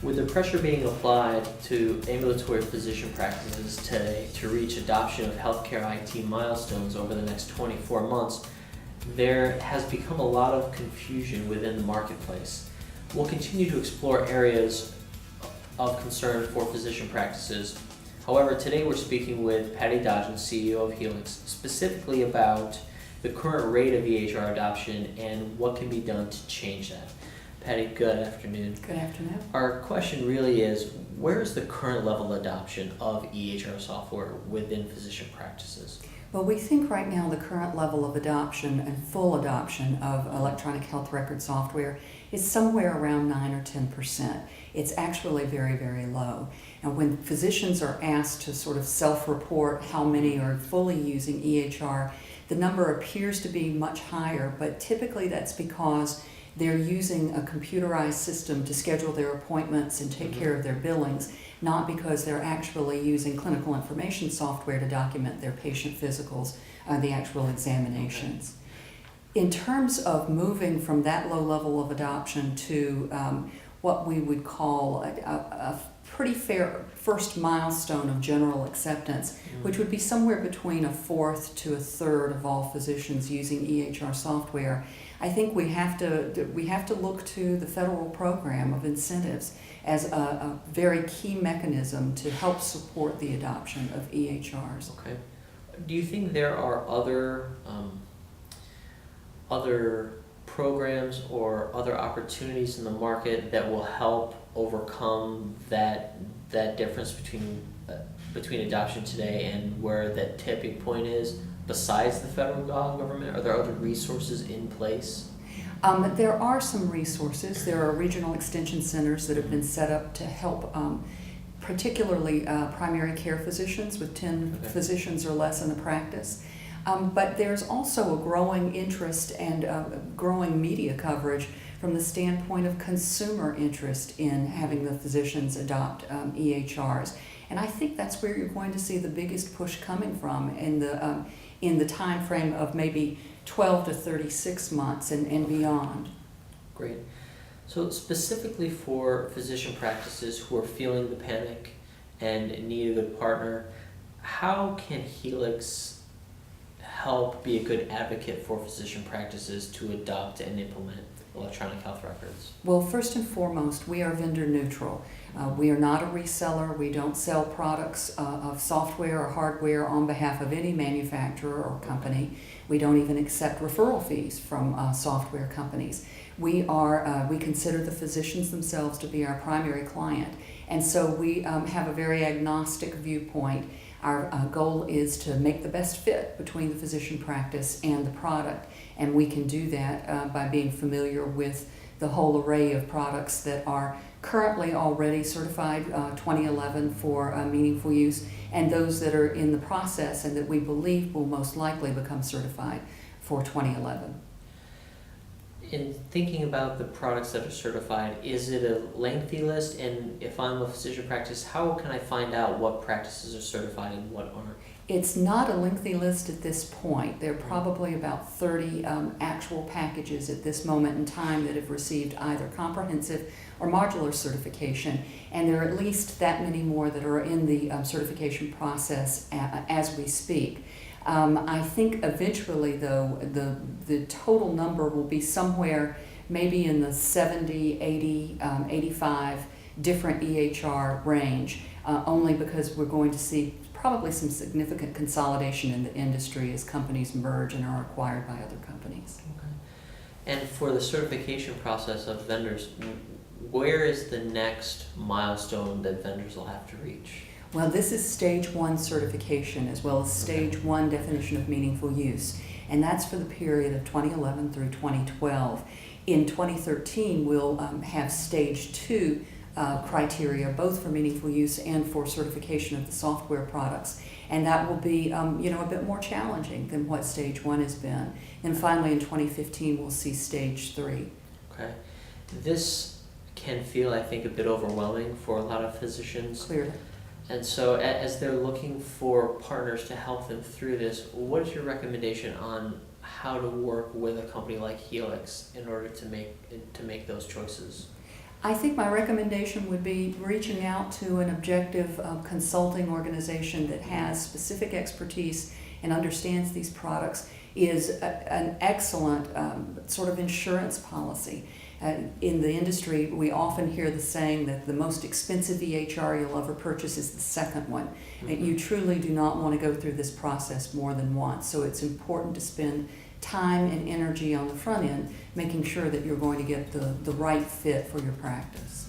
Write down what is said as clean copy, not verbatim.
With the pressure being applied to ambulatory physician practices today to reach adoption of healthcare IT milestones over the next 24 months, there has become a lot of confusion within the marketplace. We'll continue to explore areas of concern for physician practices. However, today we're speaking with Patti Dodgen, CEO of Hielix, specifically about the current rate of EHR adoption and what can be done to change that. Patti, good afternoon. Good afternoon. Our question really is, where is the current level of adoption of EHR software within physician practices? Well, we think right now the current level of adoption and full adoption of electronic health record software is somewhere around 9 or 10%. It's actually very, very low. And when physicians are asked to sort of self-report how many are fully using EHR, the number appears to be much higher, but typically that's because they're using a computerized system to schedule their appointments and take care of their billings, not because they're actually using clinical information software to document their patient physicals, the actual examinations. In terms of moving from that low level of adoption to what we would call a pretty fair first milestone of general acceptance, which would be somewhere between a fourth to a third of all physicians using EHR software, I think we have to look to the federal program of incentives as a very key mechanism to help support the adoption of EHRs. Okay. Do you think there are other programs or other opportunities in the market that will help overcome that difference between adoption today and where that tipping point is? Besides the federal government, are there other resources in place? There are some resources. There are regional extension centers that have been set up to help particularly primary care physicians with 10 physicians or less in a practice. But there's also a growing interest and growing media coverage from the standpoint of consumer interest in having the physicians adopt EHRs. And I think that's where you're going to see the biggest push coming from in the time frame of maybe 12 to 36 months and beyond. Great. So specifically for physician practices who are feeling the panic and need a good partner, how can Hielix help be a good advocate for physician practices to adopt and implement electronic health records? Well, first and foremost, we are vendor neutral. We are not a reseller. We don't sell products of software or hardware on behalf of any manufacturer or company. We don't even accept referral fees from software companies. We consider the physicians themselves to be our primary client, and so we have a very agnostic viewpoint. Our goal is to make the best fit between the physician practice and the product, and we can do that by being familiar with the whole array of products that are currently already certified 2011 for meaningful use, and those that are in the process and that we believe will most likely become certified for 2011. In thinking about the products that are certified, is it a lengthy list? And if I'm a physician practice, how can I find out what practices are certified and what aren't? It's not a lengthy list at this point. There are probably about 30 actual packages at this moment in time that have received either comprehensive or modular certification, and there are at least that many more that are in the certification process as we speak. I think eventually, though, the total number will be somewhere maybe in the 70, 80, 85 different EHR range, only because we're going to see probably some significant consolidation in the industry as companies merge and are acquired by other companies. Okay. And for the certification process of vendors, where is the next milestone that vendors will have to reach? Well, this is stage 1 certification as well as stage 1 definition of meaningful use, and that's for the period of 2011 through 2012. In 2013, we'll have stage 2 criteria, both for meaningful use and for certification of the software products, and that will be a bit more challenging than what stage 1 has been. And finally, in 2015, we'll see stage 3. Okay. This can feel, I think, a bit overwhelming for a lot of physicians. Clearly. And so as they're looking for partners to help them through this, what is your recommendation on how to work with a company like Hielix in order to make those choices? I think my recommendation would be reaching out to an objective consulting organization that has specific expertise and understands these products is an excellent sort of insurance policy. In the industry, we often hear the saying that the most expensive EHR you'll ever purchase is the second one. And you truly do not want to go through this process more than once. So it's important to spend time and energy on the front end, making sure that you're going to get the right fit for your practice.